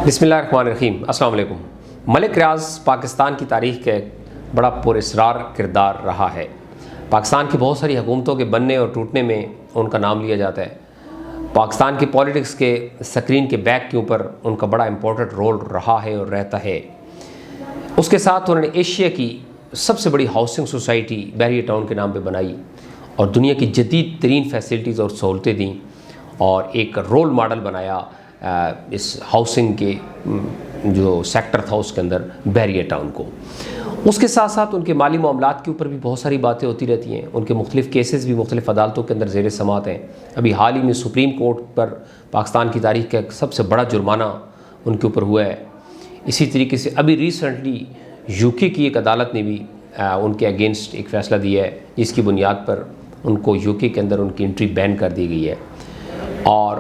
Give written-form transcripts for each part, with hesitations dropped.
بسم اللہ الرحمن الرحیم۔ السلام علیکم۔ ملک ریاض پاکستان کی تاریخ کا ایک بڑا پراسرار کردار رہا ہے۔ پاکستان کی بہت ساری حکومتوں کے بننے اور ٹوٹنے میں ان کا نام لیا جاتا ہے۔ پاکستان کی پولیٹکس کے سکرین کے بیک کے اوپر ان کا بڑا امپورٹنٹ رول رہا ہے اور رہتا ہے۔ اس کے ساتھ انہوں نے ایشیا کی سب سے بڑی ہاؤسنگ سوسائٹی بیریئر ٹاؤن کے نام پہ بنائی اور دنیا کی جدید ترین فیسلٹیز اور سہولتیں دیں اور ایک رول ماڈل بنایا اس ہاؤسنگ کے جو سیکٹر تھا اس کے اندر بیریئر ٹاؤن کو۔ اس کے ساتھ ساتھ ان کے مالی معاملات کے اوپر بھی بہت ساری باتیں ہوتی رہتی ہیں۔ ان کے مختلف کیسز بھی مختلف عدالتوں کے اندر زیر سماعت ہیں۔ ابھی حال ہی میں سپریم کورٹ پر پاکستان کی تاریخ کا ایک سب سے بڑا جرمانہ ان کے اوپر ہوا ہے۔ اسی طریقے سے ابھی ریسنٹلی یو کے کی ایک عدالت نے بھی ان کے اگینسٹ ایک فیصلہ دیا ہے جس کی بنیاد پر ان کو یو کے اندر ان کی انٹری بین کر دی گئی ہے۔ اور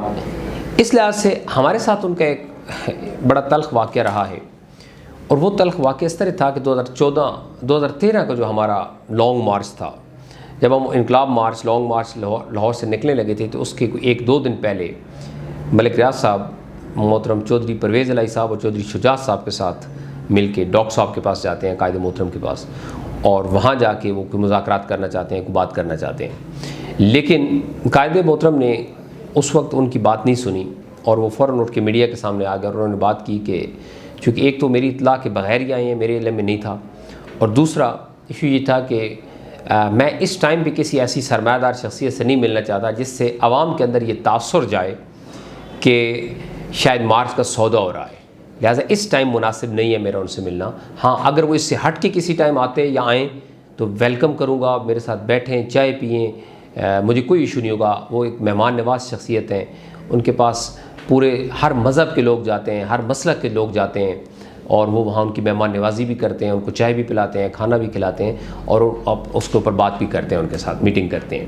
اس لحاظ سے ہمارے ساتھ ان کا ایک بڑا تلخ واقعہ رہا ہے، اور وہ تلخ واقعہ اس طرح تھا کہ 2013 کا جو ہمارا لانگ مارچ تھا، جب ہم انقلاب مارچ لانگ مارچ لاہور سے نکلنے لگے تھے، تو اس کے ایک دو دن پہلے ملک ریاض صاحب محترم چودھری پرویز الہی صاحب اور چودھری شجاعت صاحب کے ساتھ مل کے ڈاکٹر صاحب کے پاس جاتے ہیں، قائد محترم کے پاس، اور وہاں جا کے وہ کوئی مذاکرات کرنا چاہتے ہیں، کوئی بات کرنا چاہتے ہیں۔ لیکن قائد محترم نے اس وقت ان کی بات نہیں سنی اور وہ فوراً اٹھ کے میڈیا کے سامنے آ گئے اور انہوں نے بات کی کہ چونکہ ایک تو میری اطلاع کے بغیر ہی آئے ہیں، میرے علم میں نہیں تھا، اور دوسرا ایشو یہ تھا کہ میں اس ٹائم پہ کسی ایسی سرمایہ دار شخصیت سے نہیں ملنا چاہتا جس سے عوام کے اندر یہ تاثر جائے کہ شاید مارچ کا سودا ہو رہا ہے، لہٰذا اس ٹائم مناسب نہیں ہے میرا ان سے ملنا۔ ہاں، اگر وہ اس سے ہٹ کے کسی ٹائم آتے یا آئیں تو ویلکم کروں گا، میرے ساتھ بیٹھیں، چائے پئیں، مجھے کوئی ایشو نہیں ہوگا۔ وہ ایک مہمان نواز شخصیت ہیں، ان کے پاس پورے ہر مذہب کے لوگ جاتے ہیں، ہر مسلک کے لوگ جاتے ہیں، اور وہ وہاں ان کی مہمان نوازی بھی کرتے ہیں، ان کو چائے بھی پلاتے ہیں، کھانا بھی کھلاتے ہیں، اور اس کے اوپر بات بھی کرتے ہیں، ان کے ساتھ میٹنگ کرتے ہیں۔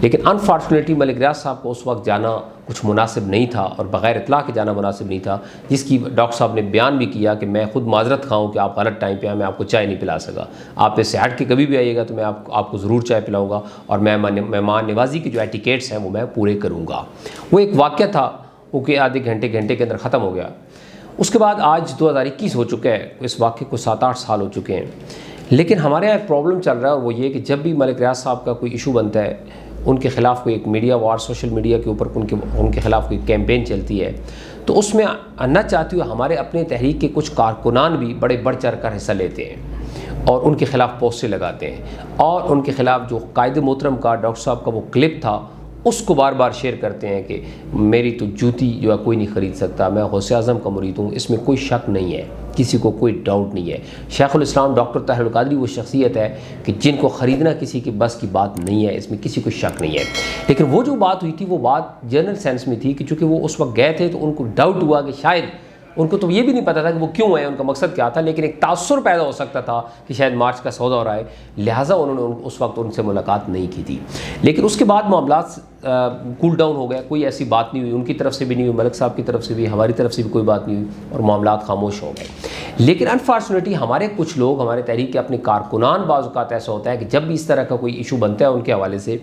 لیکن انفارچونیٹلی ملک ریاض صاحب کو اس وقت جانا کچھ مناسب نہیں تھا، اور بغیر اطلاع کے جانا مناسب نہیں تھا، جس کی ڈاکٹر صاحب نے بیان بھی کیا کہ میں خود معذرت خواہ ہوں کہ آپ غلط ٹائم پہ آئے، میں آپ کو چائے نہیں پلا سکا، آپ اس سے ہٹ کے کبھی بھی آئیے گا تو میں آپ کو ضرور چائے پلاؤں گا، اور مہمان نوازی کے جو ایٹیکیٹس ہیں وہ میں پورے کروں گا۔ وہ ایک واقعہ تھا، وہ کہ آدھے گھنٹے کے اندر ختم ہو گیا۔ اس کے بعد آج 2021 ہو چکا ہے، اس واقعے کو 7-8 سال ہو چکے ہیں، لیکن ہمارے یہاں ایک پرابلم چل رہا ہے، وہ یہ کہ جب بھی ملک ریاض صاحب کا کوئی ایشو بنتا ہے، ان کے خلاف کوئی ایک میڈیا وار، سوشل میڈیا کے اوپر ان کے خلاف کوئی کیمپین چلتی ہے، تو اس میں نہ چاہتے ہوئے ہمارے اپنے تحریک کے کچھ کارکنان بھی بڑے بڑھ چڑھ کر حصہ لیتے ہیں اور ان کے خلاف پوسٹیں لگاتے ہیں، اور ان کے خلاف جو قائد محترم کا ڈاکٹر صاحب کا وہ کلپ تھا اس کو بار بار شیئر کرتے ہیں کہ میری تو جوتی جو ہے کوئی نہیں خرید سکتا، میں غوث اعظم کا مرید ہوں، اس میں کوئی شک نہیں ہے، کسی کو کوئی ڈاؤٹ نہیں ہے۔ شیخ الاسلام ڈاکٹر طاہر القادری وہ شخصیت ہے کہ جن کو خریدنا کسی کی بس کی بات نہیں ہے، اس میں کسی کو شک نہیں ہے۔ لیکن وہ جو بات ہوئی تھی وہ بات جنرل سینس میں تھی کہ چونکہ وہ اس وقت گئے تھے تو ان کو ڈاؤٹ ہوا کہ شاید ان کو تو یہ بھی نہیں پتا تھا کہ وہ کیوں آئے، ان کا مقصد کیا تھا، لیکن ایک تاثر پیدا ہو سکتا تھا کہ شاید مارچ کا سودا ہو رہا ہے، لہٰذا انہوں نے اس وقت ان سے ملاقات نہیں کی تھی۔ لیکن اس کے بعد معاملات کول ڈاؤن ہو گئے، کوئی ایسی بات نہیں ہوئی، ان کی طرف سے بھی نہیں ہوئی، ملک صاحب کی طرف سے بھی، ہماری طرف سے بھی کوئی بات نہیں ہوئی، اور معاملات خاموش ہو گئے۔ لیکن انفارچونیٹلی ہمارے کچھ لوگ، ہمارے تحریک کے اپنے کارکنان، بعض اوقات ایسا ہوتا ہے کہ جب بھی اس طرح کا کوئی ایشو بنتا ہے ان کے حوالے سے،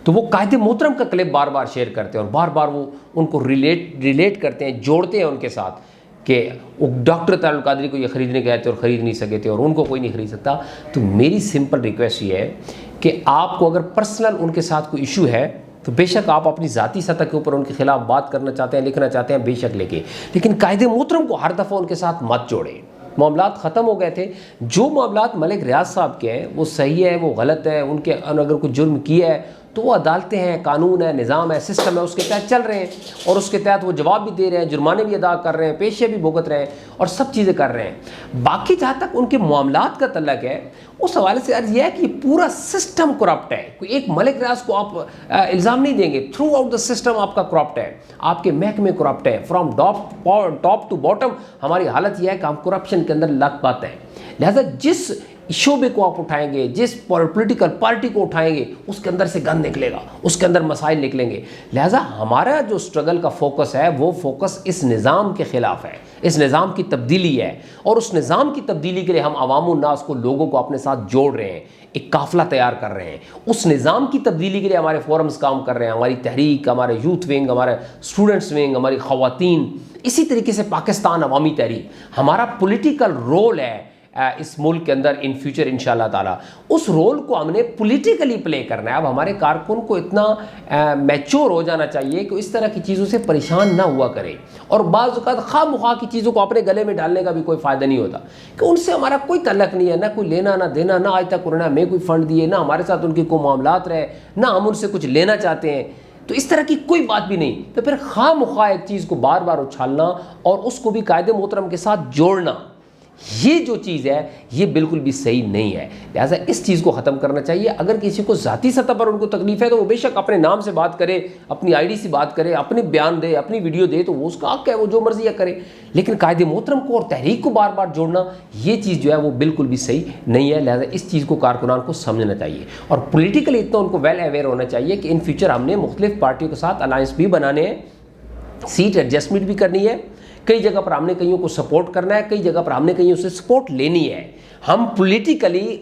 تو وہ قائد محترم کا کلپ بار بار شیئر کرتے ہیں اور بار بار وہ ان کو ریلیٹ کرتے ہیں، جوڑتے ہیں ان کے ساتھ کہ وہ ڈاکٹر طاہر القادری کو یہ خریدنے گئے تھے اور خرید نہیں سکے تھے اور ان کو کوئی نہیں خرید سکتا۔ تو میری سمپل ریکویسٹ یہ ہے کہ آپ کو اگر پرسنل ان کے ساتھ کوئی ایشو ہے تو بے شک آپ اپنی ذاتی سطح کے اوپر ان کے خلاف بات کرنا چاہتے ہیں، لکھنا چاہتے ہیں، بے شک لکھیں، لیکن قائد محترم کو ہر دفعہ ان کے ساتھ مت جوڑیں۔ معاملات ختم ہو گئے تھے، جو معاملات ملک ریاض صاحب کے ہیں وہ صحیح ہے، وہ غلط ہے، ان کے اگر کوئی جرم کیا ہے تو وہ عدالتیں ہیں، قانون ہے، نظام ہے، سسٹم ہے، اس کے تحت چل رہے ہیں، اور اس کے تحت وہ جواب بھی دے رہے ہیں، جرمانے بھی ادا کر رہے ہیں، پیشے بھی بھگت رہے ہیں، اور سب چیزیں کر رہے ہیں۔ باقی جہاں تک ان کے معاملات کا تعلق ہے، اس حوالے سے عرض یہ ہے کہ یہ پورا سسٹم کرپٹ ہے۔ کوئی ایک ملک ریاض کو آپ الزام نہیں دیں گے، تھرو آؤٹ دا سسٹم آپ کا کرپٹ ہے، آپ کے محکمے کرپٹ ہے، فرام ٹاپ ٹو باٹم ہماری حالت یہ ہے کہ ہم کرپشن کے اندر لت پت ہیں۔ لہذا جس شعبے کو آپ اٹھائیں گے, جس پولیٹیکل پارٹی کو اٹھائیں گے, اس کے اندر سے گند نکلے گا, اس کے اندر مسائل نکلیں گے. لہٰذا ہمارا جو اسٹرگل کا فوکس ہے وہ فوکس اس نظام کے خلاف ہے, اس نظام کی تبدیلی ہے, اور اس نظام کی تبدیلی کے لیے ہم عوام الناس کو, لوگوں کو اپنے ساتھ جوڑ رہے ہیں, ایک قافلہ تیار کر رہے ہیں. اس نظام کی تبدیلی کے لیے ہمارے فورمز کام کر رہے ہیں, ہماری تحریک, ہمارے یوتھ ونگ, ہمارے اسٹوڈنٹس ونگ, ہماری خواتین, اسی طریقے سے پاکستان عوامی تحریک. ہمارا پولیٹیکل رول ہے اس ملک کے اندر ان فیوچر انشاءاللہ تعالیٰ. اس رول کو ہم نے پولیٹیکلی پلے کرنا ہے. اب ہمارے کارکن کو اتنا میچور ہو جانا چاہیے کہ اس طرح کی چیزوں سے پریشان نہ ہوا کرے, اور بعض اوقات خواہ مخواہ کی چیزوں کو اپنے گلے میں ڈالنے کا بھی کوئی فائدہ نہیں ہوتا, کہ ان سے ہمارا کوئی تعلق نہیں ہے, نہ کوئی لینا نہ دینا, نہ آج تک انہوں نے ہمیں کوئی فنڈ دیے, نہ ہمارے ساتھ ان کے کوئی معاملات رہے, نہ ہم ان سے کچھ لینا چاہتے ہیں. تو اس طرح کی کوئی بات بھی نہیں. تو پھر خواہ مخواہ ایک چیز کو بار بار اچھالنا اور اس کو بھی قائد محترم کے ساتھ جوڑنا, یہ جو چیز ہے یہ بالکل بھی صحیح نہیں ہے. لہٰذا اس چیز کو ختم کرنا چاہیے. اگر کسی کو ذاتی سطح پر ان کو تکلیف ہے تو وہ بے شک اپنے نام سے بات کرے, اپنی آئی ڈی سے بات کرے, اپنے بیان دے, اپنی ویڈیو دے, تو وہ اس کا حق ہے, وہ جو مرضی کرے. لیکن قائد محترم کو اور تحریک کو بار بار جوڑنا, یہ چیز جو ہے وہ بالکل بھی صحیح نہیں ہے. لہٰذا اس چیز کو کارکنان کو سمجھنا چاہیے, اور پولیٹیکلی اتنا ان کو ویل اویئر ہونا چاہیے کہ ان فیوچر ہم نے مختلف پارٹیوں کے ساتھ الائنس بھی بنانے ہیں, سیٹ ایڈجسٹمنٹ بھی کرنی ہے, کئی جگہ پر ہم نے کئیوں کو سپورٹ کرنا ہے, کئی جگہ پر ہم نے کئیوں سے سپورٹ لینی ہے. ہم پولیٹیکلی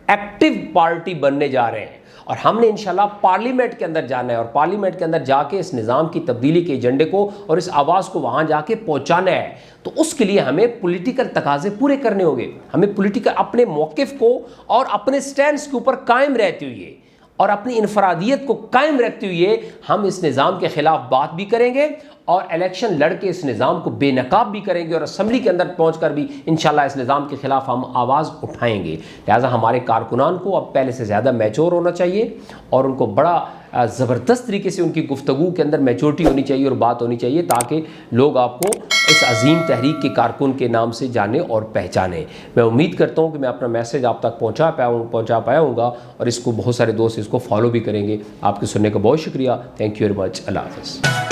ایکٹیو پارٹی بننے جا رہے ہیں, اور ہم نے انشاءاللہ پارلیمنٹ کے اندر جانا ہے, اور پارلیمنٹ کے اندر جا کے اس نظام کی تبدیلی کے ایجنڈے کو اور اس آواز کو وہاں جا کے پہنچانا ہے. تو اس کے لیے ہمیں پولیٹیکل تقاضے پورے کرنے ہوں گے. ہمیں پولیٹیکل اپنے موقف کو اور اپنے سٹینڈز کے اوپر قائم رہتے ہوئے اور اپنی انفرادیت کو قائم رکھتے ہوئے ہم اس نظام کے خلاف بات بھی کریں گے, اور الیکشن لڑ کے اس نظام کو بے نقاب بھی کریں گے, اور اسمبلی کے اندر پہنچ کر بھی انشاءاللہ اس نظام کے خلاف ہم آواز اٹھائیں گے. لہٰذا ہمارے کارکنان کو اب پہلے سے زیادہ میچور ہونا چاہیے, اور ان کو بڑا زبردست طریقے سے ان کی گفتگو کے اندر میچورٹی ہونی چاہیے اور بات ہونی چاہیے, تاکہ لوگ آپ کو اس عظیم تحریک کے کارکن کے نام سے جانے اور پہچانے. میں امید کرتا ہوں کہ میں اپنا میسیج آپ تک پہنچا پایا ہوں گا, اور اس کو بہت سارے دوست اس کو فالو بھی کریں گے. آپ کے سننے کا بہت شکریہ. Thank you very much. اللہ حافظ.